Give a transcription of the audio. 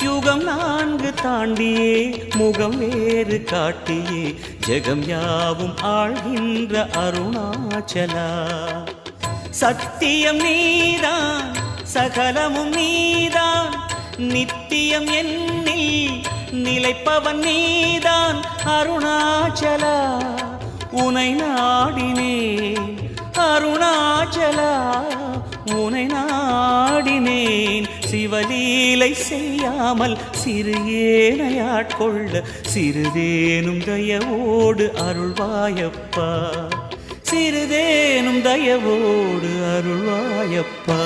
யுகம் 4 தாண்டியே முகம் வேறு காட்டியே ஜெகம் யாவும் ஆழ்கின்ற அருணாச்சலா. சத்தியம் நீதான் சகலமும் நீதான் நித்தியம் என்னில் நிலைப்பவன் நீதான் அருணாச்சலா. உனை நாடினேன் அருணாச்சலா, உனை நாடினேன். சிவலீலை செய்யாமல் சிறு ஏனையாட்கொள்ள சிறிதேனும் தயவோடு அருள்வாயப்பா, சிறிதேனும் தயவோடு அருள்வாயப்பா.